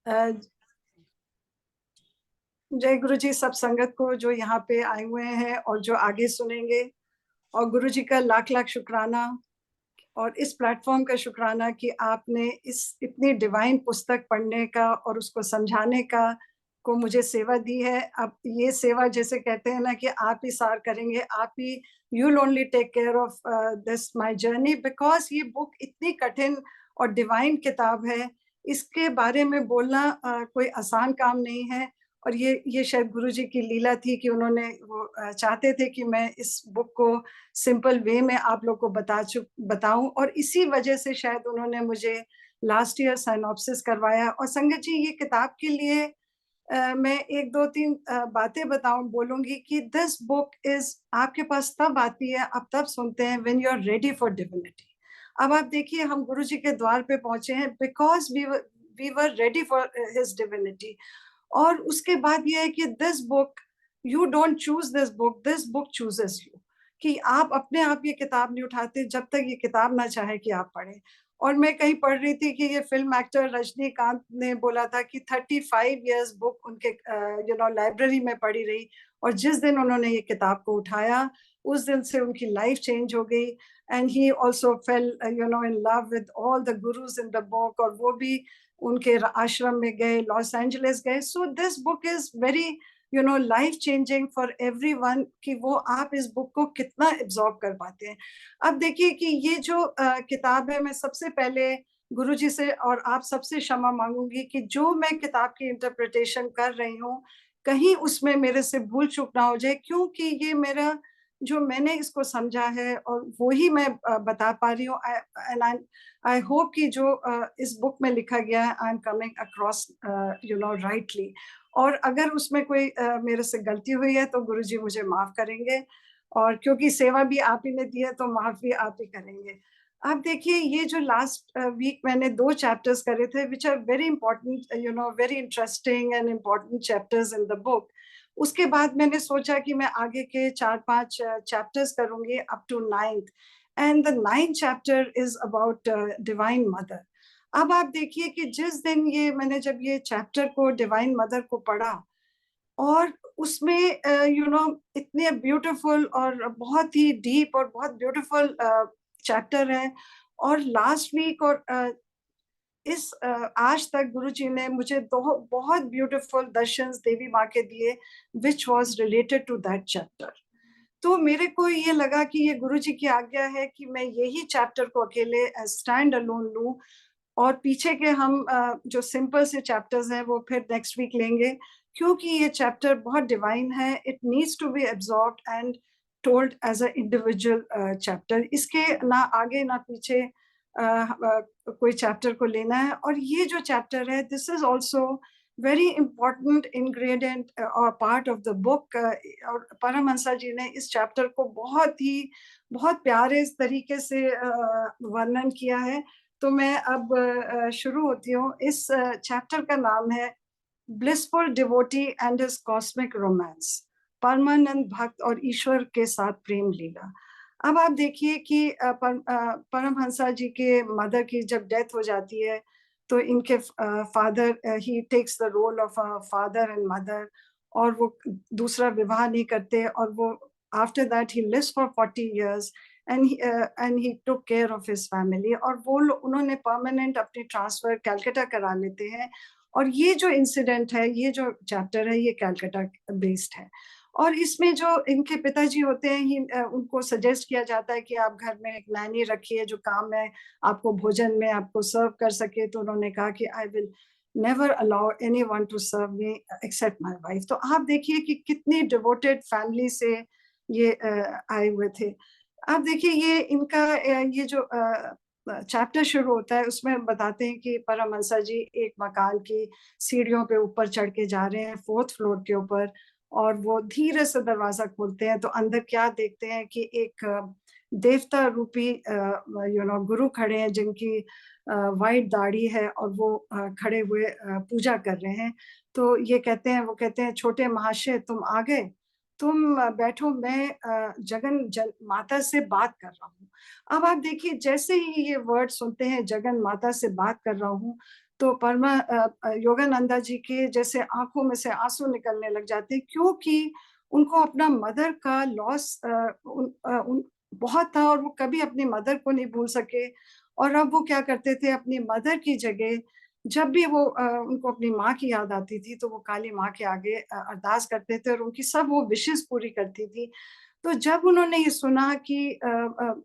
अ, जय गुरु जी सब संगत को जो यहाँ पे आए हुए हैं और जो आगे सुनेंगे, और गुरु जी का लाख लाख शुक्राना और इस प्लेटफॉर्म का शुक्राना कि आपने इस इतनी डिवाइन पुस्तक पढ़ने का और उसको समझाने का को मुझे सेवा दी है। अब ये सेवा जैसे कहते हैं ना कि आप ही सार करेंगे, आप ही, you will only take care of this my journey, because ये बुक इतनी कठिन और डिवाइन किताब है। इसके बारे में बोलना कोई आसान काम नहीं है। और ये शायद गुरु जी की लीला थी कि उन्होंने वो चाहते थे कि मैं इस बुक को सिंपल वे में आप लोग को बताऊं, और इसी वजह से शायद उन्होंने मुझे लास्ट ईयर साइनॉप्सिस करवाया। और संगत जी, ये किताब के लिए मैं एक दो तीन बातें बोलूंगी कि दिस बुक इज आपके पास तब आती है, आप तब सुनते हैं when you are ready for divinity. अब आप देखिए, हम गुरु जी के द्वार पे पहुंचे हैं because we were ready for his divinity. और उसके बाद ये है कि this book, you don't choose this book chooses you. कि आप अपने आप ये किताब नहीं उठाते जब तक ये किताब ना चाहे कि आप पढ़ें। और मैं कहीं पढ़ रही थी कि ये फिल्म एक्टर रजनीकांत ने बोला था कि 35 इयर्स बुक उनके लाइब्रेरी में पड़ी रही, और जिस दिन उन्होंने ये किताब को उठाया उस दिन से उनकी लाइफ चेंज हो गई। And he also fell in love with all the gurus in the book, और वो भी उनके आश्रम में गए, लॉस एंजलिस गए। So this book is very life changing for everyone, कि वो आप इस बुक को कितना एब्जॉर्ब कर पाते हैं। अब देखिए कि ये जो किताब है, मैं सबसे पहले गुरु जी से और आप सबसे क्षमा मांगूंगी कि जो मैं किताब की इंटरप्रिटेशन कर रही हूँ, कहीं उसमें मेरे से भूल चूक ना हो जाए, क्योंकि ये मेरा जो मैंने इसको समझा है और वो ही मैं बता पा रही हूँ। एंड आई होप कि जो इस बुक में लिखा गया है, I am coming across rightly. और अगर उसमें कोई मेरे से गलती हुई है तो गुरुजी मुझे माफ करेंगे, और क्योंकि सेवा भी आप ही ने दी है तो माफ भी आप ही करेंगे। आप देखिए, ये जो लास्ट वीक मैंने 2 चैप्टर्स करे थे which are very important, very interesting and important chapters in the book. उसके बाद मैंने सोचा कि मैं आगे के 4-5 चैप्टर्स करूंगी up to 9th। And the 9th chapter is about divine mother. अब आप देखिए कि जिस दिन ये मैंने जब ये चैप्टर को डिवाइन मदर को पढ़ा, और उसमें इतने ब्यूटीफुल और बहुत ही डीप और बहुत ब्यूटीफुल चैप्टर है। और लास्ट वीक और आज तक गुरु जी ने मुझे दो बहुत ब्यूटीफुल दर्शन देवी माँ के दिए which was related to that chapter. तो मेरे को ये लगा कि ये गुरु जी की आज्ञा है कि मैं यही चैप्टर को अकेले स्टैंड अलोन लूं, और पीछे के हम जो सिंपल से चैप्टर्स हैं वो फिर नेक्स्ट वीक लेंगे, क्योंकि ये चैप्टर बहुत डिवाइन है। It needs to be absorbed and told as a individual chapter. इसके ना आगे ना पीछे कोई चैप्टर को लेना है। और ये जो चैप्टर है, this is also very important ingredient और पार्ट ऑफ द बुक। और परमहंसा जी ने इस चैप्टर को बहुत प्यारे तरीके से वर्णन किया है। तो मैं अब शुरू होती हूँ। इस चैप्टर का नाम है blissful devotee and his cosmic romance, परमानंद भक्त और ईश्वर के साथ प्रेम लीला। अब आप देखिए कि परमहंसा जी के मदर की जब डेथ हो जाती है, तो इनके father, he takes the role of father and mother, और वो दूसरा विवाह नहीं करते, और वो after that he lives for 40 years, and he took care of his family. और वो उन्होंने परमानेंट अपनी ट्रांसफर कैलकाटा करा लेते हैं। और ये जो इंसिडेंट है, ये जो चैप्टर है, ये कैलकाटा बेस्ड है। और इसमें जो इनके पिताजी होते हैं, उनको सजेस्ट किया जाता है कि आप घर में एक नैनी रखिए जो काम में आपको भोजन में आपको सर्व कर सके। तो उन्होंने कहा कि I will never allow anyone to serve me except my wife. तो आप देखिए कि कितनी डिवोटेड फैमिली से ये आए हुए थे। आप देखिए, ये इनका ये जो चैप्टर शुरू होता है उसमें बताते हैं कि परमहंसा जी एक मकान की सीढ़ियों पे ऊपर चढ़ के जा रहे हैं, 4th फ्लोर के ऊपर। और वो धीरे से दरवाजा खोलते हैं तो अंदर क्या देखते हैं कि एक देवता रूपी गुरु खड़े हैं, जिनकी वाइट दाढ़ी है, और वो खड़े हुए पूजा कर रहे हैं। तो ये वो कहते हैं, छोटे महाशय तुम आ गए, तुम बैठो, मैं माता से बात कर रहा हूँ। अब आप देखिए, जैसे ही ये वर्ड सुनते हैं, जगन माता से बात कर रहा हूँ, तो योगानंदा जी के जैसे आँखों में से आँसू निकलने लग जाते हैं, क्योंकि उनको अपना मदर का लॉस बहुत था और वो कभी अपनी मदर को नहीं भूल सके। और अब वो क्या करते थे, अपनी मदर की जगह जब भी वो उनको अपनी माँ की याद आती थी, तो वो काली माँ के आगे अरदास करते थे और उनकी सब वो विशेज़ पूरी करती थी। तो जब उन्होंने ये सुना कि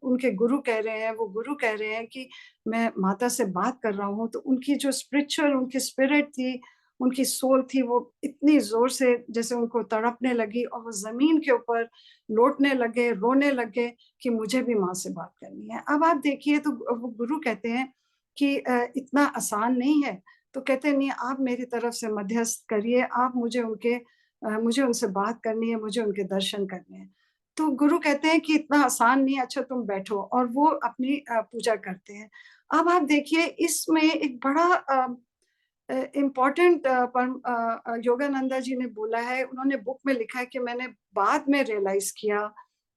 उनके गुरु कह रहे हैं, वो गुरु कह रहे हैं कि मैं माता से बात कर रहा हूँ, तो उनकी जो स्पिरिचुअल उनकी स्पिरिट थी, उनकी सोल थी, वो इतनी ज़ोर से जैसे उनको तड़पने लगी और वो ज़मीन के ऊपर लोटने लगे, रोने लगे कि मुझे भी माँ से बात करनी है। अब आप देखिए, तो वो गुरु कहते हैं कि इतना आसान नहीं है, तो कहते हैं नहीं, आप मेरी तरफ से मध्यस्थ करिए, आप मुझे उनसे बात करनी है, मुझे उनके दर्शन करने हैं। तो गुरु कहते हैं कि इतना आसान नहीं है, अच्छा तुम बैठो, और वो अपनी पूजा करते हैं। अब आप देखिए, इसमें एक बड़ा इम्पोर्टेंट योगानंदा जी ने बोला है, उन्होंने बुक में लिखा है कि मैंने बाद में रियलाइज़ किया,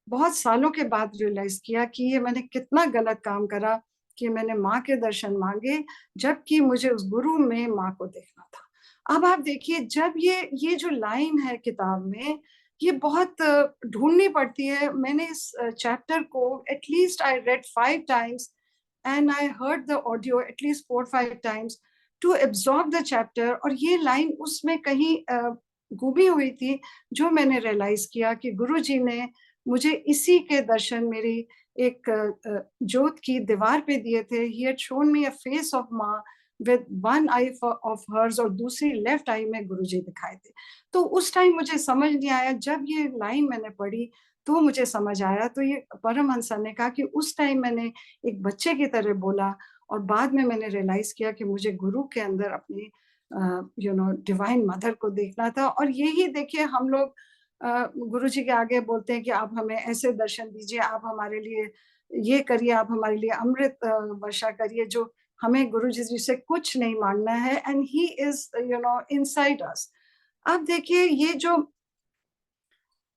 बहुत सालों के बाद रियलाइज़ किया कि ये मैंने कितना गलत काम करा कि मैंने माँ के दर्शन माँगे, जबकि मुझे उस गुरु में माँ को देखना था। अब आप देखिए, जब ये जो लाइन है किताब में, ये बहुत ढूँढनी पड़ती है। मैंने इस चैप्टर को at least I read 5 times and I heard the audio at least 4-5 times to absorb the chapter, और ये लाइन उसमें कहीं गुमी हुई थी, जो मैंने रियलाइज़ किया कि गुरुजी ने मुझे इसी के दर्शन मेरी एक जोत की दीवार पे दिए थे। He had shown me a face of Maa with one eye of hers, और दूसरी लेफ्ट आई में गुरुजी दिखाए थे। तो उस टाइम मुझे समझ नहीं आया, जब ये लाइन मैंने पढ़ी तो मुझे समझ आया। तो ये परमहंस ने कहा कि उस टाइम मैंने एक बच्चे की तरह बोला, और बाद में मैंने रियलाइज़ किया कि मुझे गुरु के अंदर अपनी डिवाइन मदर को देखना था। और यही देखिए, हम लोग गुरुजी के आगे बोलते हैं कि आप हमें ऐसे दर्शन दीजिए, आप हमारे लिए ये करिए, आप हमारे लिए अमृत वर्षा करिए, जो हमें गुरुजी जी से कुछ नहीं माँगना है, and he is inside us. अब देखिए,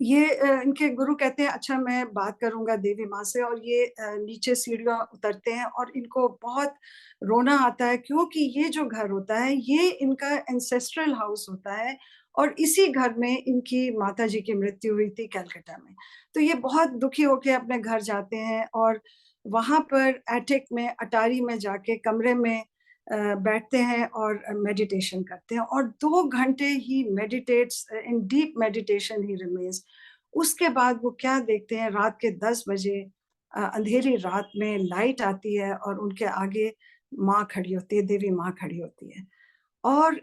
इनके गुरु कहते हैं, अच्छा मैं बात करूँगा देवी माँ से, और ये नीचे सीढ़ियाँ उतरते हैं और इनको बहुत रोना आता है, क्योंकि ये जो घर होता है, ये इनका एंसेस्ट्रल हाउस होता है, और इसी घर में इनकी माताजी की मृत्यु हुई थी कलकत्ता में। तो ये बहुत दुखी होके अपने घर जाते हैं, और वहाँ पर एटिक में, अटारी में जाके कमरे में बैठते हैं और मेडिटेशन करते हैं, और 2 घंटे he meditates, in deep meditation he remains. उसके बाद वो क्या देखते हैं, रात के 10 बजे अंधेरी रात में लाइट आती है, और उनके आगे माँ खड़ी होती है, देवी माँ खड़ी होती है। और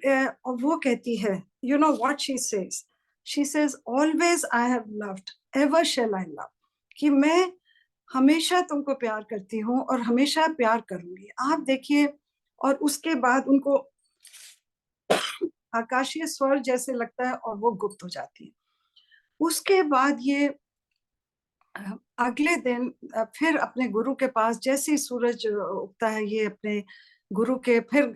वो कहती है, you know what she says, always I have loved, ever shall I love, कि मैं हमेशा तुमको प्यार करती हूँ और हमेशा प्यार करूँगी। आप देखिए, और उसके बाद उनको आकाशीय स्वर जैसे लगता है, और वो गुप्त हो जाती है। उसके बाद ये अगले दिन फिर अपने गुरु के पास, जैसे ही सूरज उगता है, ये अपने गुरु के फिर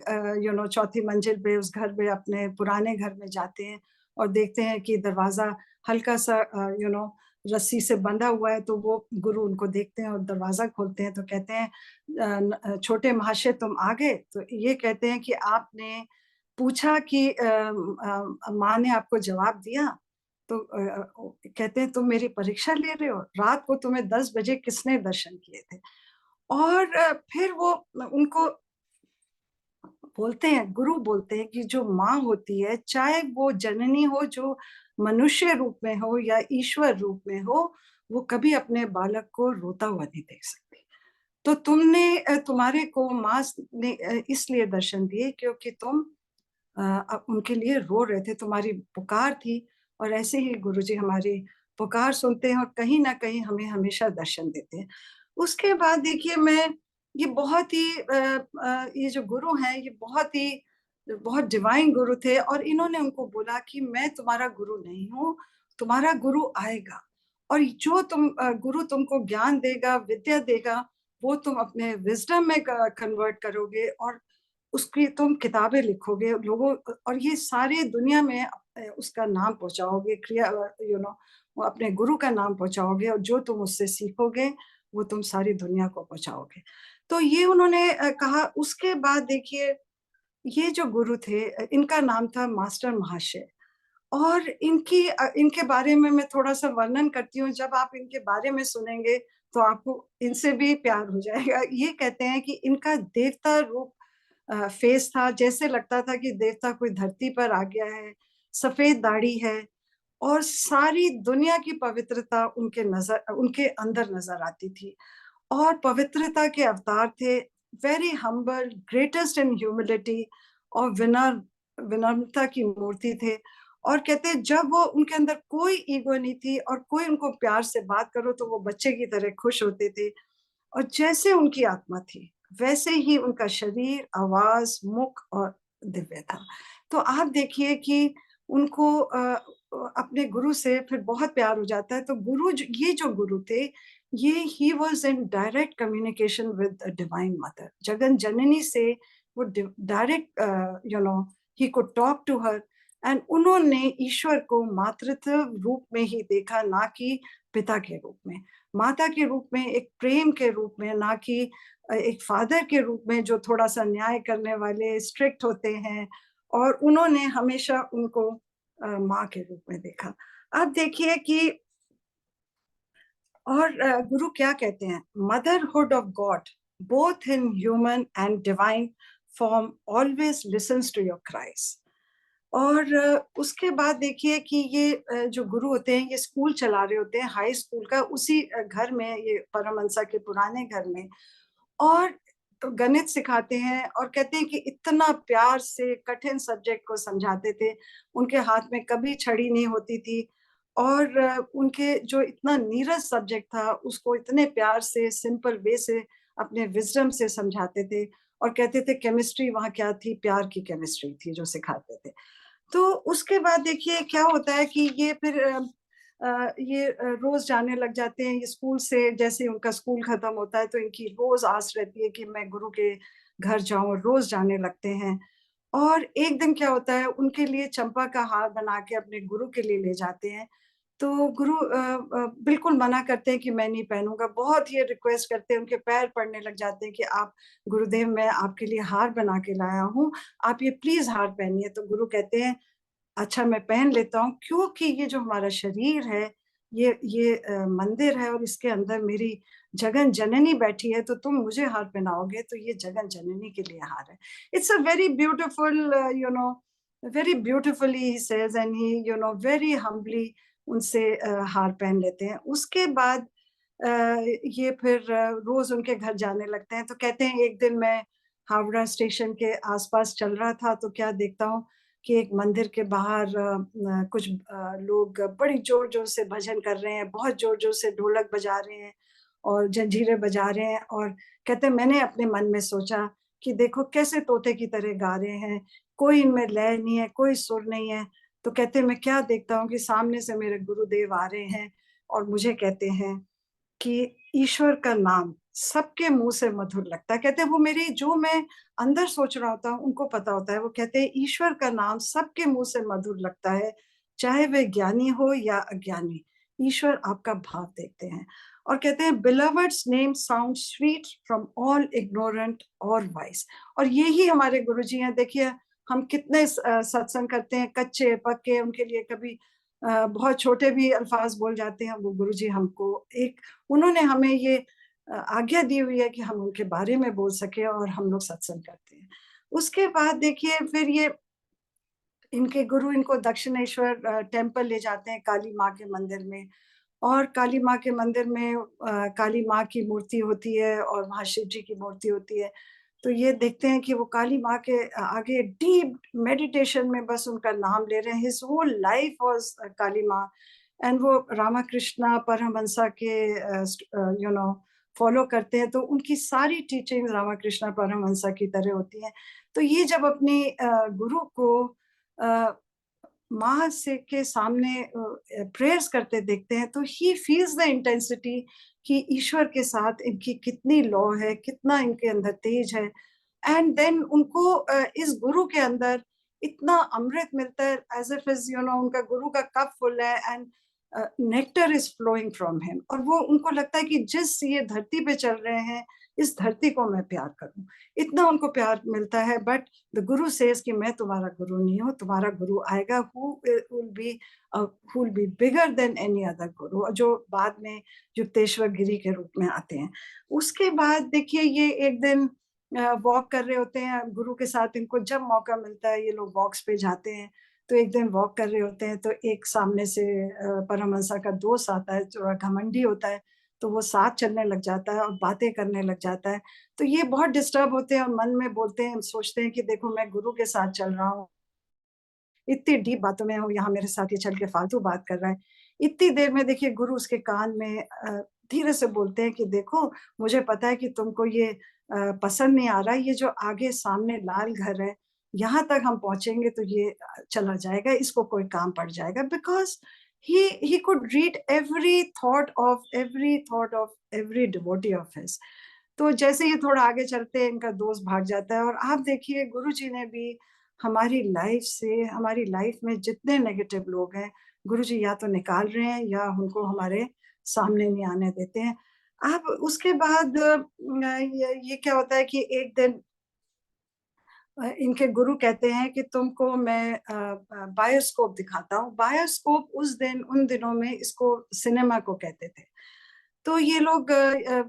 चौथी मंजिल पे, उस घर में, अपने पुराने घर में जाते हैं, और देखते हैं कि दरवाज़ा हल्का-सा रस्सी से बंधा हुआ है। तो वो गुरु उनको देखते हैं और दरवाज़ा खोलते हैं, तो कहते हैं, छोटे महाशय तुम आ गए? तो ये कहते हैं कि आपने पूछा कि माँ ने आपको जवाब दिया? तो कहते हैं, तुम मेरी परीक्षा ले रहे हो? रात को तुम्हें 10 बजे किसने दर्शन किए थे? और फिर वो उनको बोलते हैं, गुरु बोलते हैं कि जो माँ होती है, चाहे वो जननी हो, जो मनुष्य रूप में हो या ईश्वर रूप में हो, वो कभी अपने बालक को रोता हुआ नहीं देख सकती। तो तुम्हारे को माँ ने इसलिए दर्शन दिए, क्योंकि तुम उनके लिए रो रहे थे, तुम्हारी पुकार थी, और ऐसे ही गुरुजी हमारी पुकार सुनते हैं, और कहीं न कहीं हमें हमेशा दर्शन देते हैं। उसके बाद देखिए, ये बहुत ही ये जो गुरु हैं, ये बहुत डिवाइन गुरु थे, और इन्होंने उनको बोला कि मैं तुम्हारा गुरु नहीं हूँ, तुम्हारा गुरु आएगा, और जो गुरु तुमको ज्ञान देगा, विद्या देगा, वो तुम अपने विज़डम में क कन्वर्ट करोगे, और उसकी तुम किताबें लिखोगे, लोगों और ये सारी दुनिया में उसका नाम पहुँचाओगे, वो अपने गुरु का नाम पहुँचाओगे, और जो तुम उससे सीखोगे, वो तुम सारी दुनिया को पहुँचाओगे। तो ये उन्होंने कहा। उसके बाद देखिए, ये जो गुरु थे इनका नाम था मास्टर महाशय। और इनके बारे में मैं थोड़ा-सा वर्णन करती हूँ, जब आप इनके बारे में सुनेंगे तो आपको इनसे भी प्यार हो जाएगा। ये कहते हैं कि इनका देवता रूप फेस था, जैसे लगता था कि देवता कोई धरती पर आ गया है, सफ़ेद दाढ़ी है और सारी दुनिया की पवित्रता उनके अंदर नज़र आती थी। और पवित्रता के अवतार थे, वेरी हम्बल, ग्रेटेस्ट इन ह्यूमिलिटी और विनम्रता की मूर्ति थे। और कहते हैं जब वो उनके अंदर कोई ईगो नहीं थी और कोई उनको प्यार से बात करो तो वो बच्चे की तरह खुश होते थे। और जैसे उनकी आत्मा थी, वैसे ही उनका शरीर, आवाज़, मुख और दिव्य था। तो आप देखिए कि उनको अपने गुरु से फिर बहुत प्यार हो जाता है। तो ये जो गुरु थे, ये he was in direct communication with divine mother. Jagan Janani से वो direct he could talk to her. And उन्होंने ईश्वर को मातृत्व रूप में ही देखा, ना कि पिता के रूप में। माता के रूप में, एक प्रेम के रूप में, ना कि एक फादर के रूप में जो थोड़ा-सा न्याय करने वाले, स्ट्रिक्ट होते हैं। और उन्होंने हमेशा उनको माँ के रूप में देखा। अब देखिए कि और गुरु क्या कहते हैं? Motherhood of God, both in human and divine form, always listens to your cries. और उसके बाद देखिए कि ये जो गुरु होते हैं, ये स्कूल चला रहे होते हैं, हाई स्कूल का, उसी घर में, ये परमहंसा के पुराने घर में। और गणित सिखाते हैं और कहते हैं कि इतना प्यार से कठिन सब्जेक्ट को समझाते थे। उनके हाथ में कभी छड़ी नहीं होती थी। और उनके जो इतना नीरस सब्जेक्ट था, उसको इतने प्यार से, सिंपल वे से, अपने विज़डम से समझाते थे। और कहते थे केमिस्ट्री वहाँ क्या थी, प्यार की केमिस्ट्री थी जो सिखाते थे। तो उसके बाद देखिए क्या होता है कि ये फिर ये रोज़ जाने लग जाते हैं ये स्कूल से। जैसे ही उनका स्कूल खत्म होता है तो इनकी रोज़ आस रहती है कि मैं गुरु के घर जाऊँ, रोज़ जाने लगते हैं। और एक दिन क्या होता है, उनके लिए चंपा का हार बना के अपने गुरु के लिए ले जाते हैं। तो गुरु बिल्कुल मना करते हैं कि मैं नहीं पहनूँगा। बहुत ये रिक्वेस्ट करते हैं, उनके पैर पड़ने लग जाते हैं कि आप गुरुदेव, मैं आपके लिए हार बना के लाया हूँ, आप ये प्लीज़ हार पहनिए। तो गुरु कहते हैं, अच्छा मैं पहन लेता हूँ, क्योंकि ये जो हमारा शरीर है, ये मंदिर है और इसके अंदर मेरी जगन जननी बैठी है, तो तुम मुझे हार पहनाओगे तो ये जगन जननी के लिए हार है। It's a very beautiful, very beautifully he says, and he very humbly उनसे हार पहन लेते हैं। उसके बाद अ, ये फिर रोज़ उनके घर जाने लगते हैं। तो कहते हैं एक दिन मैं हावड़ा स्टेशन के आस-पास चल रहा था तो क्या देखता हूँ कि एक मंदिर के बाहर कुछ लोग बड़ी ज़ोर-ज़ोर से भजन कर रहे हैं, बहुत ज़ोर-ज़ोर से ढोलक बजा रहे हैं और जंजीरें बजा रहे हैं। और कहते हैं मैंने अपने मन में सोचा कि देखो कैसे तोते की तरह गा रहे हैं, कोई इनमें लय नहीं है, कोई सुर नहीं है। तो कहते हैं मैं क्या देखता हूँ कि सामने से मेरे गुरुदेव आ रहे हैं और मुझे कहते हैं कि ईश्वर का नाम सबके मुँह से मधुर लगता है। कहते हैं वो मेरी जो मैं अंदर सोच रहा होता हूँ, उनको पता होता है। वो कहते हैं ईश्वर का नाम सबके मुँह से मधुर लगता है, चाहे वह ज्ञानी हो या अज्ञानी। ईश्वर आपका भाव देखते हैं। और कहते हैं beloved's name sound sweet from all ignorant और वाइस। और यही हमारे गुरुजी हैं। देखिए हम कितने सत्संग करते हैं, कच्चे-पक्के, उनके लिए कभी बहुत छोटे भी अल्फाज बोल जाते हैं। वो गुरुजी हमको एक उन्होंने हमें ये आज्ञा दी हुई है कि हम उनके बारे में बोल सकें और हम लोग सत्संग करते हैं। उसके बाद देखिए फिर ये इनके गुरु इनको दक्षिणेश्वर टेम्पल ले जाते हैं, काली माँ के मंदिर में। और काली माँ के मंदिर में काली माँ की मूर्ति होती है और वहाँ शिव जी की मूर्ति होती है। तो ये देखते हैं कि वो काली माँ के आगे डीप मेडिटेशन में बस उनका नाम ले रहे हैं। हिज़ होल लाइफ वाज़ काली माँ। एंड वो रामाकृष्णा परमहंसा के फॉलो करते हैं, तो उनकी सारी टीचिंग्स रामाकृष्णा परमहंसा की तरह होती हैं। तो ये जब अपनी गुरु को अ, माँ से के सामने प्रेयर्स करते देखते हैं, तो ही फील्स द इंटेंसिटी कि ईश्वर के साथ इनकी कितनी लौ है, कितना इनके अंदर तेज है। एंड देन उनको इस गुरु के अंदर इतना अमृत मिलता है, एज़ इफ इज़ उनका गुरु का कप फुल है। And nectar is flowing from him, और वो उनको लगता है कि जिस ये धरती पे चल रहे हैं, इस धरती को मैं प्यार करूं, इतना उनको प्यार मिलता है। बट द गुरु सेज कि मैं तुम्हारा गुरु नहीं हूँ, तुम्हारा गुरु आएगा who will be bigger than any other गुरु, जो बाद में युक्तेश्वर गिरी के रूप में आते हैं। उसके बाद देखिए ये एक दिन वॉक कर रहे होते हैं गुरु के साथ, इनको जब मौका मिलता है ये लोग वॉक्स पे जाते हैं। तो एक दिन वॉक कर रहे होते हैं तो एक सामने से परमहंसा का दोस्त आता है, थोड़ा घमंडी होता है, तो वो साथ चलने लग जाता है और बातें करने लग जाता है। तो ये बहुत डिस्टर्ब होते हैं और मन में बोलते हैं, सोचते हैं कि देखो मैं गुरु के साथ चल रहा हूँ, इतनी डीप बातों में हूँ, यहाँ मेरे साथ ये चल के फालतू बात कर रहा है। इतनी देर में देखिए गुरु उसके कान में धीरे से बोलते हैं कि देखो, मुझे पता है कि तुमको ये पसंद नहीं आ रहा, ये जो आगे सामने लाल घर है, यहाँ तक हम पहुंचेंगे तो ये चला जाएगा, इसको कोई काम पड़ जाएगा। Because he could read every thought of every devotee of his। तो जैसे ये थोड़ा आगे चलते हैं, इनका दोस्त भाग जाता है। और आप देखिए गुरु जी ने भी हमारी लाइफ से, हमारी लाइफ में जितने नेगेटिव लोग हैं, गुरु जी या तो निकाल रहे हैं या उनको हमारे सामने नहीं आने देते हैं। अब उसके बाद ये क्या होता है कि एक दिन इनके गुरु कहते हैं कि तुमको मैं बायोस्कोप दिखाता हूँ। बायोस्कोप उन दिनों में इसको सिनेमा को कहते थे। तो ये लोग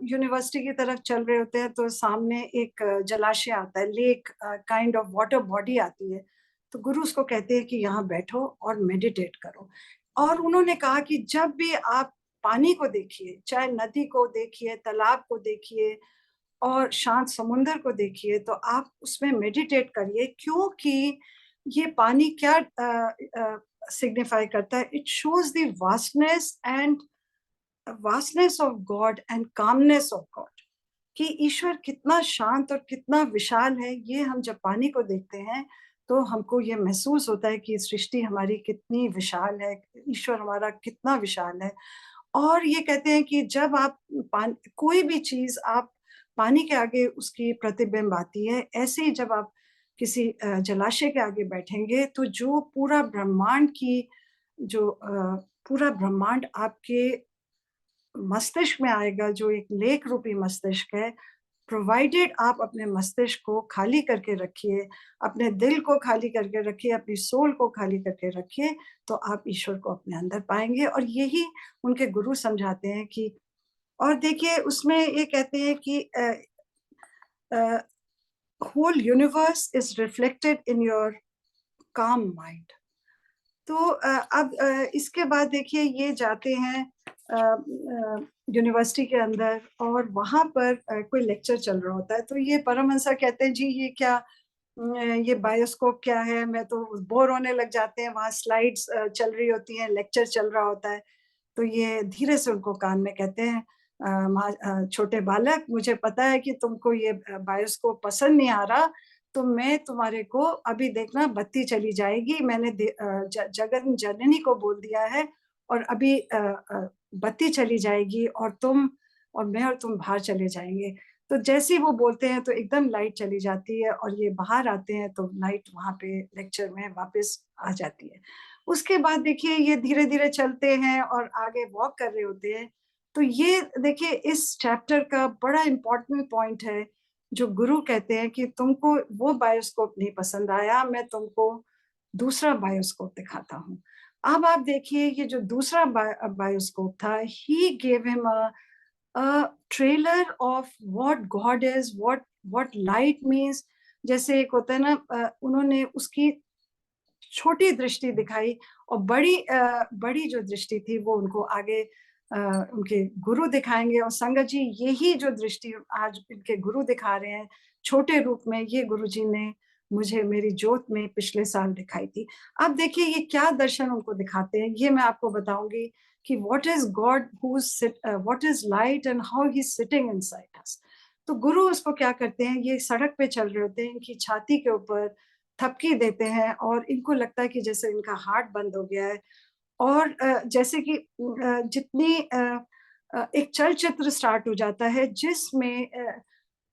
यूनिवर्सिटी की तरफ चल रहे होते हैं, तो सामने एक जलाशय आता है, lake kind of water body आती है। तो गुरु उसको कहते हैं कि यहाँ बैठो और मेडिटेट करो। और उन्होंने कहा कि जब भी आप पानी को देखिए, चाहे नदी को देखिए, तालाब को देखिए और शांत समुंदर को देखिए, तो आप उसमें मेडिटेट करिए, क्योंकि ये पानी क्या सिग्निफाई करता है? It shows the vastness of God and calmness of God, कि ईश्वर कितना शांत और कितना विशाल है। ये हम जब पानी को देखते हैं तो हमको ये महसूस होता है कि सृष्टि हमारी कितनी विशाल है, ईश्वर हमारा कितना विशाल है। और ये कहते हैं कि जब आप कोई भी चीज आप पानी के आगे उसकी प्रतिबिंब आती है, ऐसे ही जब आप किसी जलाशय के आगे बैठेंगे तो जो पूरा ब्रह्मांड की जो पूरा ब्रह्मांड आपके मस्तिष्क में आएगा, जो एक लेक रूपी मस्तिष्क है। प्रोवाइडेड आप अपने मस्तिष्क को खाली करके रखिए, अपने दिल को खाली करके रखिए, अपनी सोल को खाली करके रखिए, तो आप ईश्वर को अपने अंदर पाएंगे। और यही उनके गुरु समझाते हैं कि, और देखिए उसमें ये कहते हैं कि whole universe is reflected in your calm mind. तो अब इसके बाद देखिए ये जाते हैं यूनिवर्सिटी के अंदर, और वहां पर कोई लेक्चर चल रहा होता है। तो ये परमहंसा कहते हैं जी ये क्या, ये बायोस्कोप क्या है? मैं तो बोर होने लग जाते हैं, वहां स्लाइड्स चल रही होती हैं, लेक्चर चल रहा होता है। तो ये धीरे से उनको कान में कहते हैं, छोटे बालक, मुझे पता है कि तुमको ये बायोस्कोप पसंद नहीं आ रहा, तो मैं तुम्हारे को अभी देखना बत्ती चली जाएगी, मैंने जगत जननी को बोल दिया है, और अभी बत्ती चली जाएगी और तुम और मैं और तुम बाहर चले जाएंगे। तो जैसे ही वो बोलते हैं तो एकदम लाइट चली जाती है, और ये बाहर आते हैं तो लाइट वहां पे लेक्चर में वापस आ जाती है। उसके बाद देखिए ये धीरे धीरे चलते हैं और आगे वॉक कर रहे होते हैं। तो ये देखिए इस चैप्टर का बड़ा इंपॉर्टेंट पॉइंट है, जो गुरु कहते हैं कि तुमको वो बायोस्कोप नहीं पसंद आया, मैं तुमको दूसरा बायोस्कोप दिखाता हूँ। अब आप देखिए ये जो दूसरा बायोस्कोप था, he gave him a trailer of what God is, what light means। जैसे एक होता है ना, उन्होंने उसकी छोटी दृष्टि दिखाई, और बड़ी जो दृष्टि थी वो उनको आगे उनके गुरु दिखाएंगे। और संगत जी यही जो दृष्टि आज इनके गुरु दिखा रहे हैं छोटे रूप में, ये गुरु जी ने मुझे मेरी जोत में पिछले साल दिखाई थी। अब देखिए ये क्या दर्शन उनको दिखाते हैं, ये मैं आपको बताऊंगी कि what is God, what is light and how he is sitting inside us. तो गुरु उसको क्या करते हैं, ये सड़क पे चल रहे होते हैं, इनकी छाती के ऊपर थपकी देते हैं, और इनको लगता है कि जैसे इनका हार्ट बंद हो गया है। और जैसे कि जितनी एक चलचित्र स्टार्ट हो जाता है जिसमें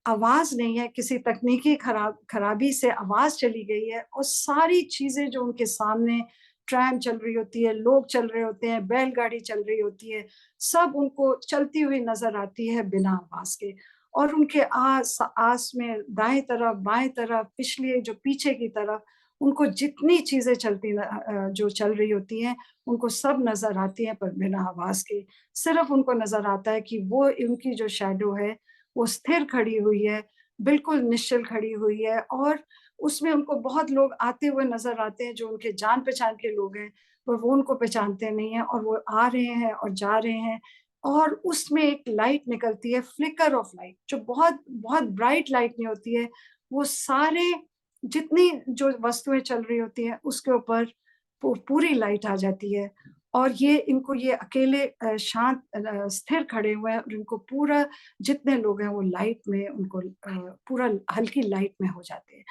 आवाज नहीं है, किसी तकनीकी खराबी से आवाज चली गई है, और सारी चीजें जो उनके सामने ट्रैम चल रही होती है, लोग चल रहे होते हैं, बैलगाड़ी चल रही होती है, सब उनको चलती हुई नज़र आती है बिना आवाज़ के। और उनके आस में दाएँ तरफ, बाएँ तरफ, पिछले जो पीछे की तरफ, उनको जितनी चीज़ें जो चल रही होती हैं, उनको सब नज़र आती हैं पर बिना आवाज़ के। सिर्फ़ उनको नज़र आता है कि वो उनकी जो शैडो है, वो स्थिर खड़ी हुई है, बिल्कुल निश्चल खड़ी हुई है और उसमें उनको बहुत लोग आते हुए नज़र आते हैं जो उनके जान-पहचान के लोग हैं, पर वो उनको पहचानते नहीं हैं और वो आ रहे हैं और जा रहे हैं और उसमें एक लाइट निकलती है, फ्लिकर ऑफ लाइट जो बहुत बहुत ब्राइट लाइट नहीं होती है, वो सारे जितनी जो वस्तुएँ चल रही होती हैं, उसके ऊपर पूरी लाइट आ जाती है और ये अकेले शांत स्थिर खड़े हुए हैं और इनको पूरा जितने लोग हैं वो लाइट में उनको पूरा हल्की लाइट में हो जाते हैं।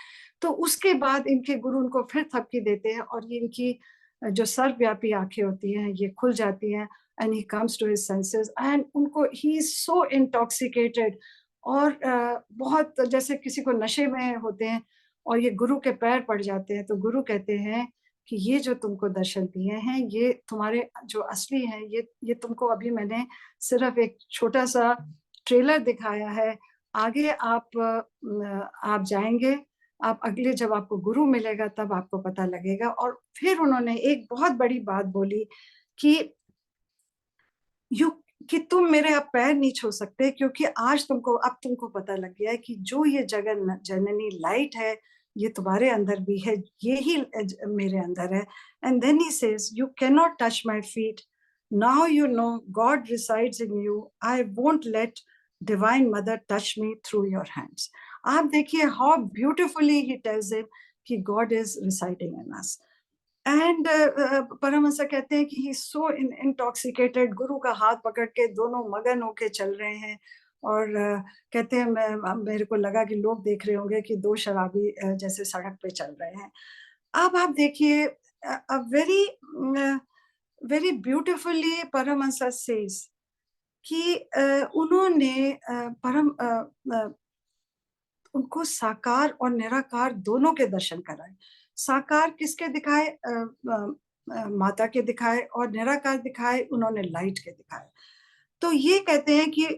तो उसके बाद इनके गुरु उनको फिर थपकी देते हैं और ये इनकी जो सर्वव्यापी आँखें होती हैं, ये खुल जाती हैं and he comes to his senses and उनको ही इज़ सो इंटॉक्सिकेटेड और बहुत जैसे किसी को नशे में होते हैं और ये गुरु के पैर पड़ जाते हैं, तो गुरु कहते हैं कि ये जो तुमको दर्शन दिए हैं, ये तुम्हारे जो असली हैं, ये तुमको अभी मैंने सिर्फ़ एक छोटा-सा ट्रेलर दिखाया है। आगे आप जाएँगे, आप अगले जब आपको गुरु मिलेगा तब आपको पता लगेगा और फिर उन्होंने एक बहुत बड़ी बात बोली कि यू कि तुम मेरे अब पैर नहीं छू सकते क्योंकि अब तुमको पता लग गया है कि जो ये जननी लाइट है, ये तुम्हारे अंदर भी है, ये ही मेरे अंदर है। And then he says you can not touch my feet, now you know God resides in you, I won't let divine mother touch me through your hands. आप देखिए how beautifully he tells him कि God is residing in us. And Paramhansa कहते हैं कि ही सो intoxicated, गुरु का हाथ पकड़ के दोनों मगन होके चल रहे हैं और कहते हैं मेरे को लगा कि लोग देख रहे होंगे कि दो शराबी जैसे सड़क पे चल रहे हैं। अब आप देखिए very very beautifully Paramahansa says कि उन्होंने उनको साकार और निराकार दोनों के दर्शन कराए। साकार किसके दिखाए? माता के दिखाए और निराकार दिखाए उन्होंने लाइट के दिखाए। तो ये कहते हैं कि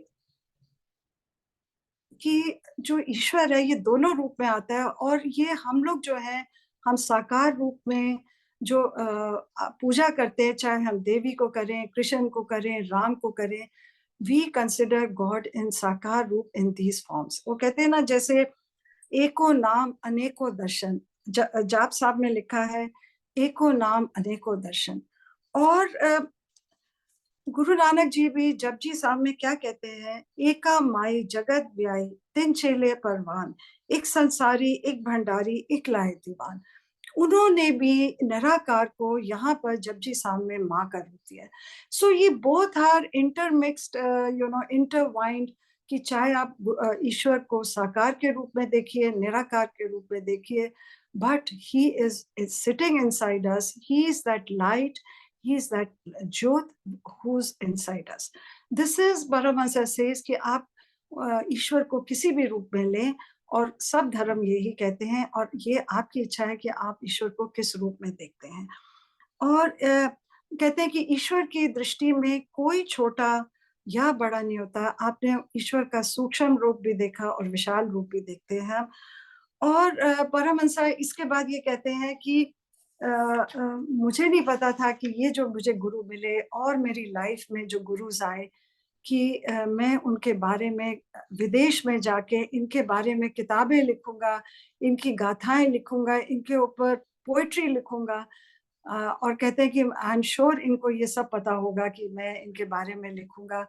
जो ईश्वर है ये दोनों रूप में आता है और ये हम लोग जो हैं, हम साकार रूप में जो पूजा करते हैं, चाहे हम देवी को करें, कृष्ण को करें, राम को करें, वी कंसिडर गॉड इन साकार रूप इन दीज़ फॉर्म्स। वो कहते हैं ना जैसे एको नाम अनेकों दर्शन, जाप साहब में लिखा है एको नाम अनेकों दर्शन। और गुरु नानक जी भी जपजी साहब में क्या कहते हैं, एका माई जगत व्याई तिन चेले परवान, एक संसारी एक भंडारी एक लाए दीवान। उन्होंने भी निराकार को यहाँ पर जपजी साहब में माँ कर दिया है। सो ये बोथ आर इंटरमिक्स्ड, इंटरवाइंड, कि चाहे आप ईश्वर को साकार के रूप में देखिए, निराकार के रूप में देखिए, but he is sitting inside us, he is that light, he is that jyot who's inside us. This is Paramahansa says कि आप ईश्वर को किसी भी रूप में लें और सब धर्म यही कहते हैं और ये आपकी इच्छा है कि आप ईश्वर को किस रूप में देखते हैं। और कहते हैं कि ईश्वर की दृष्टि में कोई छोटा या बड़ा नहीं होता। आपने ईश्वर का सूक्ष्म रूप भी देखा और विशाल रूप भी देखते हैं हम। और परमहंसा इसके बाद ये कहते हैं कि मुझे नहीं पता था कि ये जो मुझे गुरु मिले और मेरी लाइफ में जो गुरुज आए कि मैं उनके बारे में विदेश में जाके इनके बारे में किताबें लिखूंगा, इनकी गाथाएं लिखूंगा, इनके ऊपर पोएट्री लिखूंगा। और कहते हैं कि आई एम श्योर इनको ये सब पता होगा कि मैं इनके बारे में लिखूंगा।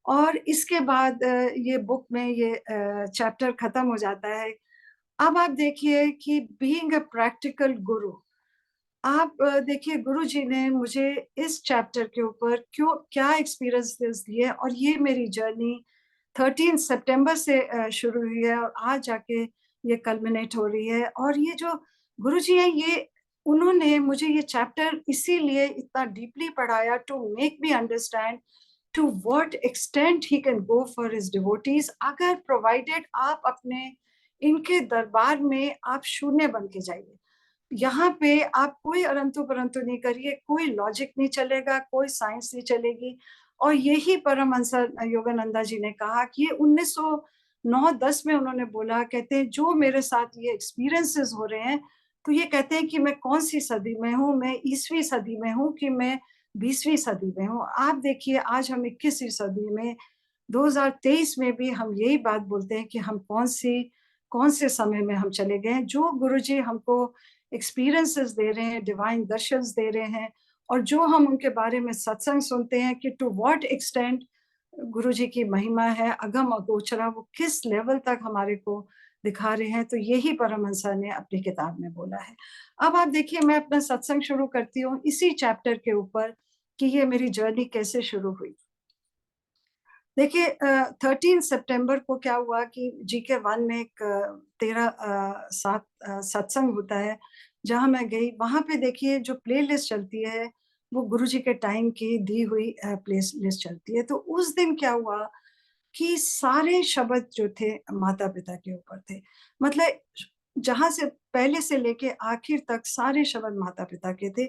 और इसके बाद ये बुक में ये चैप्टर खत्म हो जाता है। अब आप देखिए कि बीइंग अ प्रैक्टिकल गुरु, आप देखिए गुरुजी ने मुझे इस चैप्टर के ऊपर क्या एक्सपीरियंसेस दिए और ये मेरी जर्नी 13 सितंबर से शुरू हुई है और आज जाके ये कल्मिनेट हो रही है। और ये जो गुरुजी हैं ये उन्होंने मुझे ये चैप्टर इसीलिए इतना डीपली पढ़ाया to make me understand to what extent he can go for his devotees, अगर प्रोवाइडेड आप अपने इनके दरबार में आप शून्य बन के जाइए। यहाँ पे आप कोई अरंतु-परंतु नहीं करिए, कोई लॉजिक नहीं चलेगा, कोई साइंस नहीं चलेगी। और यही परमहंस योगानंदा जी ने कहा कि ये 1909-10 में उन्होंने बोला, कहते हैं जो मेरे साथ ये एक्सपीरियंसेस हो रहे हैं, तो ये कहते हैं कि मैं कौन-सी सदी में हूँ, मैं 20वीं सदी में हूँ कि मैं 20वीं सदी में हूँ। आप देखिए आज हम 21वीं सदी में 2023 में भी हम यही बात बोलते हैं कि हम कौन से समय में हम चले गए हैं। जो गुरुजी हमको एक्सपीरियंसेस दे रहे हैं, डिवाइन दर्शन्स दे रहे हैं और जो हम उनके बारे में सत्संग सुनते हैं कि टू व्हाट एक्सटेंट गुरुजी की महिमा है, अगम अगोचरा, वो किस लेवल तक हमारे को दिखा रहे हैं, तो यही परमहंसा ने अपनी किताब में बोला है। अब आप देखिए मैं अपना सत्संग शुरू करती हूँ इसी चैप्टर के ऊपर कि ये मेरी जर्नी कैसे शुरू हुई। देखिए 13 सितंबर को क्या हुआ कि जीके 1 में एक 13-7 सत्संग होता है, जहाँ मैं गई। वहाँ पे देखिए जो प्लेलिस्ट चलती है, वो गुरुजी के टाइम की दी हुई प्लेलिस्ट चलती है। तो उस दिन क्या हुआ कि सारे शब्द जो थे माता-पिता के ऊपर थे। मतलब जहाँ से पहले से लेके आखिर तक सारे शब्द माता-पिता के थे।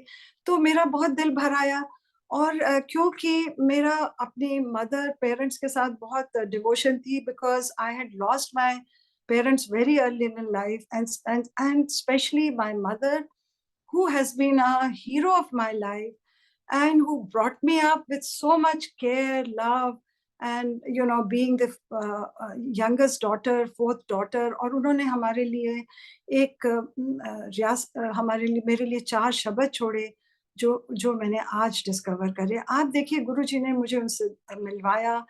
तो मेरा बहुत दिल भर आया और क्योंकि मेरा अपनी मदर पेरेंट्स के साथ बहुत डिवोशन थी because I had lost my parents very early in life and specially my mother who has been a hero of my life and who brought me up with so much care, love, and being the youngest daughter, fourth daughter. और उन्होंने हमारे लिए एक हमारे लिए मेरे लिए 4 शब्द छोड़े जो जो मैंने आज डिस्कवर करे। आप देखिए गुरुजी ने मुझे उनसे मिलवाया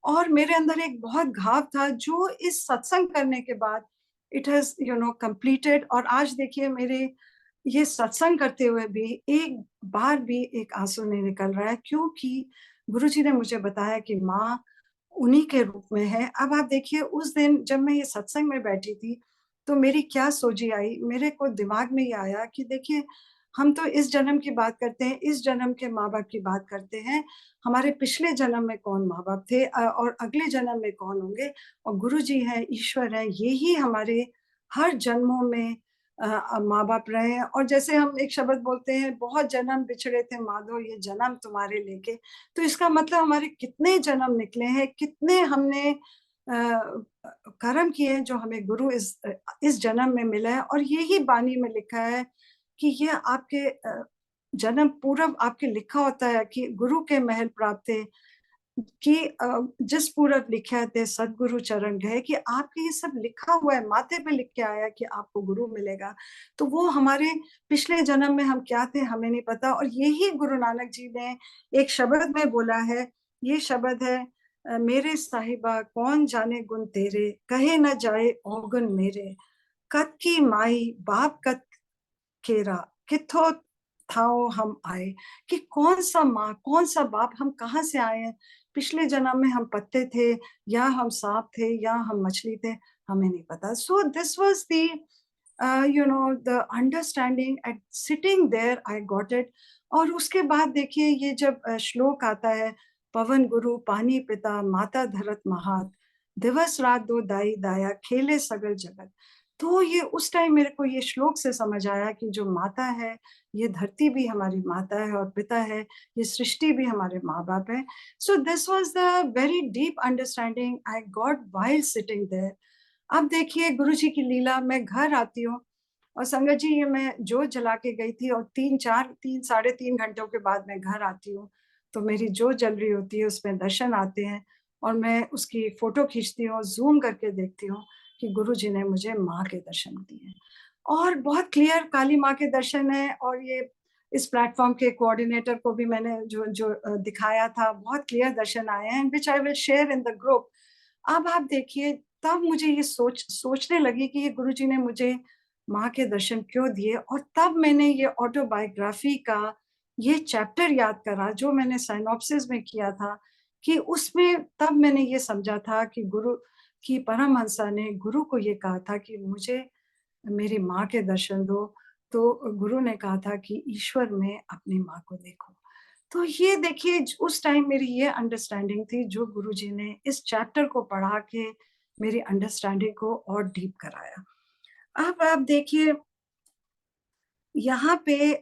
और मेरे अंदर एक बहुत घाव था जो इस सत्संग करने के बाद इट हैज़ कंप्लीटेड। और आज देखिए मेरे ये सत्संग करते हुए भी एक बार भी एक आंसू नहीं निकल रहा है क्योंकि गुरुजी ने मुझे बताया कि माँ उन्हीं के रूप में है। अब आप देखिए उस दिन जब मैं ये सत्संग में बैठी थी, तो मेरी क्या सोची आई, मेरे को दिमाग में ये आया कि देखिए हम तो इस जन्म की बात करते हैं, इस जन्म के माँ-बाप की बात करते हैं, हमारे पिछले जन्म में कौन माँ-बाप थे और अगले जन्म में कौन होंगे। और गुरुजी हैं, ईश्वर हैं, यही हमारे हर जन्मों में माँ-बाप रहे हैं। और जैसे हम एक शब्द बोलते हैं, बहुत जन्म बिछड़े थे माधो ये जन्म तुम्हारे लेके। तो इसका मतलब हमारे कितने जन्म निकले हैं, कितने हमने कर्म किए हैं जो हमें गुरु इस जन्म में मिला है। और यही बानी में लिखा है कि ये आपके जन्म पूर्व आपके लिखा होता है कि गुरु के महल प्राप्त थे कि जिस पूरब लिखे थे सद्गुरु चरण गए, कि आपके ये सब लिखा हुआ है, माथे पे लिख के आया कि आपको गुरु मिलेगा। तो वो हमारे पिछले जन्म में हम क्या थे हमें नहीं पता। और यही गुरु नानक जी ने एक शब्द में बोला है, ये शब्द है मेरे साहिबा कौन जाने गुण तेरे, कहे न जाए औगुन मेरे, कत की माई बाप कत केरा, किथो थाओ हम आए। कि कौन सा माँ कौन सा बाप, हम कहाँ से आए हैं, पिछले जन्म में हम पत्ते थे या हम सांप थे या हम मछली थे, हमें नहीं पता। So this was the the understanding at sitting there I got it. और उसके बाद देखिए ये जब श्लोक आता है, पवन गुरु पानी पिता माता धरत महात, दिवस रात दो दाई दाया खेले सगल जगत। तो ये उस टाइम मेरे को ये श्लोक से समझ आया कि जो माता है, ये धरती भी हमारी माता है और पिता है, ये सृष्टि भी हमारे माँ-बाप है। So this was the very deep understanding I got while sitting there. अब देखिए गुरुजी की लीला, मैं घर आती हूँ और संगत जी ये मैं जोत जला के गई थी और 3 साढ़े 3 घंटों के बाद मैं घर आती हूँ, तो मेरी जोत जल रही होती है, उसमें दर्शन आते हैं और मैं उसकी फ़ोटो खींचती हूँ, ज़ूम करके देखती हूँ कि गुरुजी ने मुझे माँ के दर्शन दिए हैं। और बहुत क्लियर काली माँ के दर्शन हैं। और ये इस प्लेटफ़ॉर्म के कोऑर्डिनेटर को भी मैंने जो जो दिखाया था, बहुत क्लियर दर्शन आए हैं which I will share in the group. अब आप देखिए तब मुझे ये सोचने लगी कि ये गुरुजी ने मुझे माँ के दर्शन क्यों दिए। और तब मैंने ये ऑटोबायोग्राफी का ये चैप्टर याद करा जो मैंने सिनॉप्सिस में किया था, कि उसमें तब मैंने ये समझा था कि गुरु की परमहंसा ने गुरु को ये कहा था कि मुझे मेरी माँ के दर्शन दो। तो गुरु ने कहा था कि ईश्वर में अपनी माँ को देखो। तो ये देखिए उस टाइम मेरी ये अंडरस्टैंडिंग थी जो गुरुजी ने इस चैप्टर को पढ़ा के मेरी अंडरस्टैंडिंग को और डीप कराया। अब आप देखिए यहाँ पे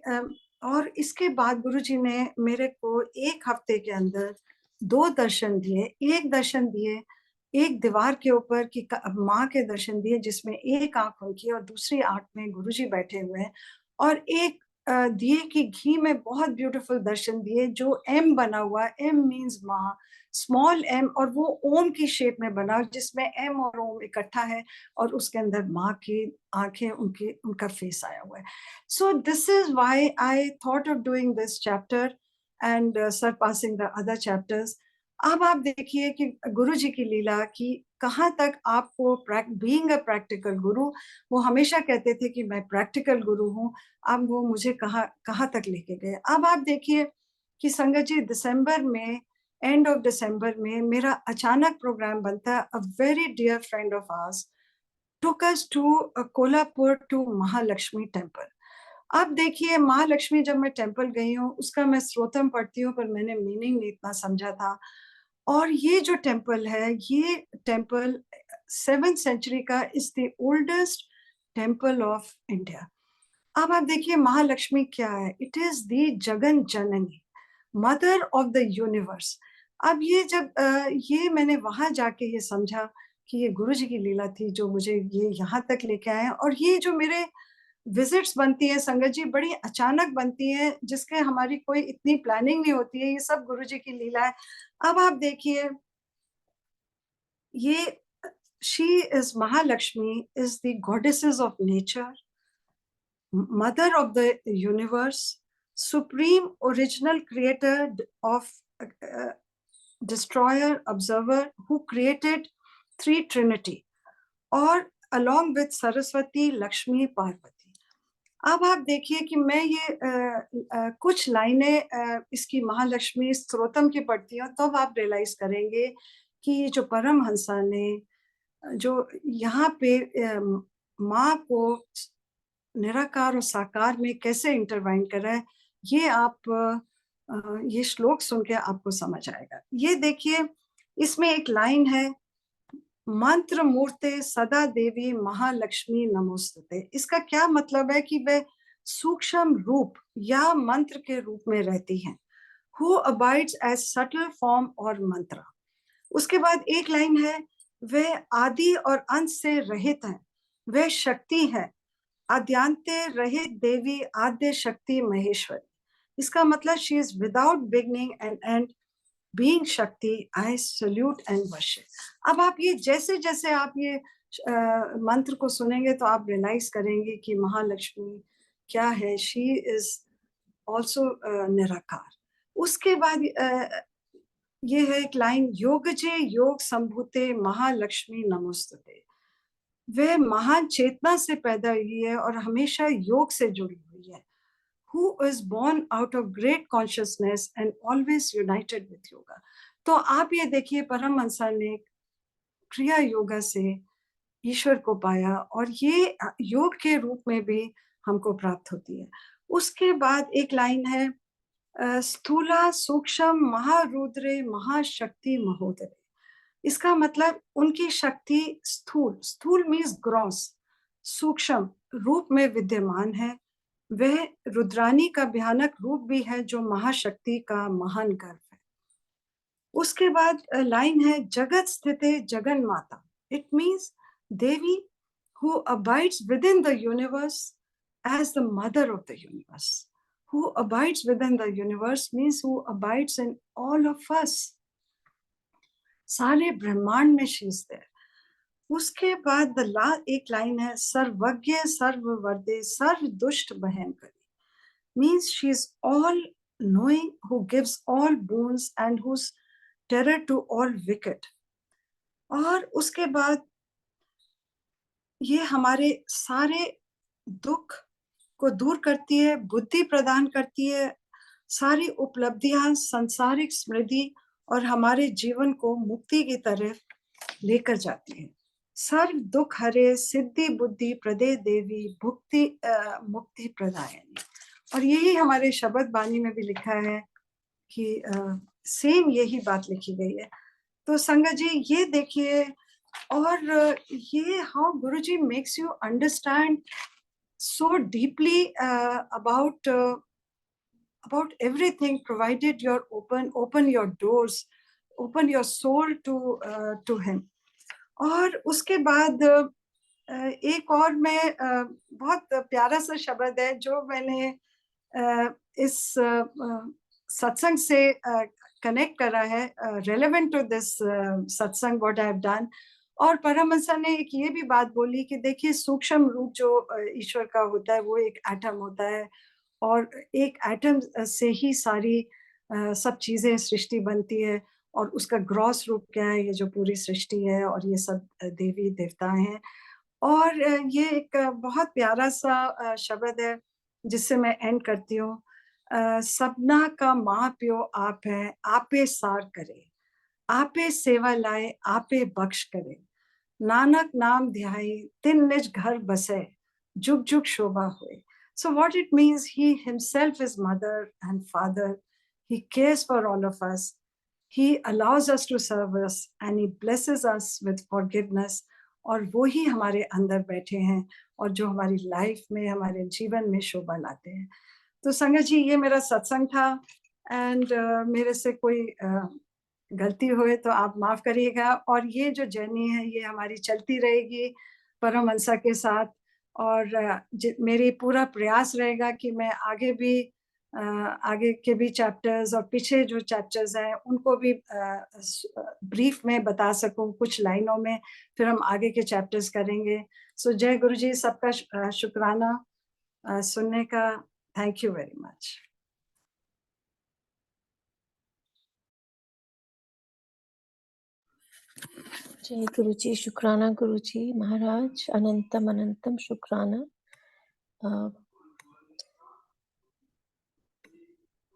और इसके बाद गुरुजी ने मेरे को 1 हफ्ते के अंदर 2 दर्शन दिए। एक दर्शन दिए, एक दीवार के ऊपर कि माँ के दर्शन दिए जिसमें एक आँख उनकी और दूसरी आँख में गुरुजी बैठे हुए हैं, और एक दिए कि घी में बहुत ब्यूटीफुल दर्शन दिए जो एम बना हुआ है, एम मीन्स माँ, स्मॉल एम, और वो ओम की शेप में बना जिसमें एम और ओम इकट्ठा है और उसके अंदर माँ की आँखें, उनका फेस आया हुआ है। So this is why I thought of doing this chapter and surpassing the other chapters. अब आप देखिए कि गुरु जी की लीला कि कहाँ तक आपको बीइंग अ प्रैक्टिकल गुरु, वो हमेशा कहते थे कि मैं प्रैक्टिकल गुरु हूँ, अब वो मुझे कहाँ कहाँ तक लेके गए। अब आप देखिए कि संगत जी दिसंबर में, एंड ऑफ दिसंबर में मेरा अचानक प्रोग्राम बनता है। A very dear friend of ours took us to Kolhapur to Mahalakshmi temple. अब देखिए महालक्ष्मी जब मैं टेम्पल गई हूँ उसका मैं स्रोतम पढ़ती हूँ पर मैंने मीनिंग नहीं इतना समझा था। और ये जो टेम्पल है, ये टेम्पल 7th सेंचुरी का, is the oldest temple of India. अब आप देखिए महालक्ष्मी क्या है, it is the Jagan Janani, mother of the universe. अब ये जब ये मैंने वहां जाके ये समझा कि ये गुरु जी की लीला थी जो मुझे ये यहाँ तक लेके आए हैं। और ये जो मेरे विजिट्स बनती है संगत जी, बड़ी अचानक बनती है जिसके हमारी कोई इतनी प्लानिंग नहीं होती है, ये सब गुरु जी की लीला है। अब आप देखिए ये she is Mahalakshmi, is the goddesses of nature, mother of the universe, supreme original creator of destroyer, observer, who created three trinity, और along with सरस्वती, लक्ष्मी, पार्वती। अब आप देखिए कि मैं ये कुछ लाइनें इसकी महालक्ष्मी स्तोत्रम की पढ़ती हूँ, तब आप रियलाइज करेंगे कि ये जो परमहंसा ने जो यहाँ पे माँ को निराकार और साकार में कैसे इंटरवाइन कर रहा है, ये आप ये श्लोक सुन के आपको समझ आएगा। ये देखिए इसमें एक लाइन है, मंत्र मूर्ते सदा देवी महालक्ष्मी नमोस्तुते। इसका क्या मतलब है कि वे सूक्ष्म रूप या मंत्र के रूप में रहती हैं। Who abides as subtle form और मंत्र। उसके बाद एक लाइन है, वे आदि और अंत से रहित हैं, वे शक्ति है, आद्यांते रहित देवी, आद्य शक्ति महेश्वरी। इसका मतलब she is without beginning and and, being शक्ति, आई सल्यूट एंड वर्शिप। अब आप ये जैसे जैसे आप ये मंत्र को सुनेंगे तो आप रियलाइज करेंगे कि महालक्ष्मी क्या है, शी इज ऑल्सो निराकार। उसके बाद ये है एक लाइन, योगजे योग संभूते महालक्ष्मी नमोस्तुते। वे महान चेतना से पैदा हुई है और हमेशा योग से जुड़ी हुई है। Who is born out of great consciousness and always united with yoga। तो आप ये देखिए परमहंसा ने क्रिया योगा से ईश्वर को पाया और ये योग के रूप में भी हमको प्राप्त होती है। उसके बाद एक लाइन है, स्थूला सूक्ष्म महारुद्रे महाशक्ति महोदरे। इसका मतलब उनकी शक्ति स्थूल, स्थूल मीन्स ग्रॉस, सूक्ष्म रूप में विद्यमान है, वह रुद्रानी का भयानक रूप भी है जो महाशक्ति का महान गर्व है। उसके बाद लाइन है, जगत स्थिते जगन माता। इट मीन्स देवी who abides within the universe as the mother of the universe. Who abides within the universe means who abides in all of us, सारे ब्रह्मांड में शी इज देयर। उसके बाद एक लाइन है, सर्वज्ञ सर्ववर्दे सर्व दुष्ट बहन करी। Means she is all knowing, who gives all boons and whose terror to all wicked। और उसके बाद ये हमारे सारे दुख को दूर करती है, बुद्धि प्रदान करती है, सारी उपलब्धियां, सांसारिक स्मृति और हमारे जीवन को मुक्ति की तरफ लेकर जाती है। सर्व दुख हरे सिद्धि बुद्धि प्रदे देवी भुक्ति मुक्ति प्रदायनी। और यही हमारे शब्द बानी में भी लिखा है कि सेम यही बात लिखी गई है। तो संगत जी ये देखिए, और ये how Guruji makes you understand so deeply about everything, provided you're open your doors, open your soul to him. और उसके बाद एक और मैं बहुत प्यारा सा शब्द है जो मैंने इस सत्संग से कनेक्ट करा है, रेलेवेंट टू दिस सत्संग व्हाट आई हैव डन। और परमहंसा ने एक ये भी बात बोली कि देखिए सूक्ष्म रूप जो ईश्वर का होता है वो एक एटम होता है, और एक एटम से ही सारी सब चीजें सृष्टि बनती है, और उसका ग्रॉस रूप क्या है, ये जो पूरी सृष्टि है और ये सब देवी देवता हैं। और ये एक बहुत प्यारा सा शब्द है जिससे मैं एंड करती हूँ। सबना का माँ प्यो आप है, आपे सार करे, आपे सेवा लाए, आपे बख्श करे, नानक नाम ध्याई, तिन निज घर बसे, जुग जुग शोभा होए। So what it means, he himself is mother and father. He cares for all of us. He allows us to serve us and he blesses us with forgiveness. और वो ही हमारे अंदर बैठे हैं और जो हमारी लाइफ में, हमारे जीवन में शोभा लाते हैं। तो संगत जी, ये मेरा सत्संग था। एंड मेरे से कोई गलती हुए तो आप माफ करिएगा। और ये जो जर्नी है ये हमारी चलती रहेगी परमहंसा के साथ। और मेरी पूरा प्रयास रहेगा कि मैं आगे भी आगे के भी चैप्टर्स और पीछे जो चैप्टर्स हैं उनको भी ब्रीफ में बता सकूं, कुछ लाइनों में, फिर हम आगे के चैप्टर्स करेंगे। सो जय गुरु जी, सबका शुक्राना सुनने का। Thank you very much. जय गुरु जी, शुक्राना गुरु जी महाराज, अनंतम अनंतम शुक्राना।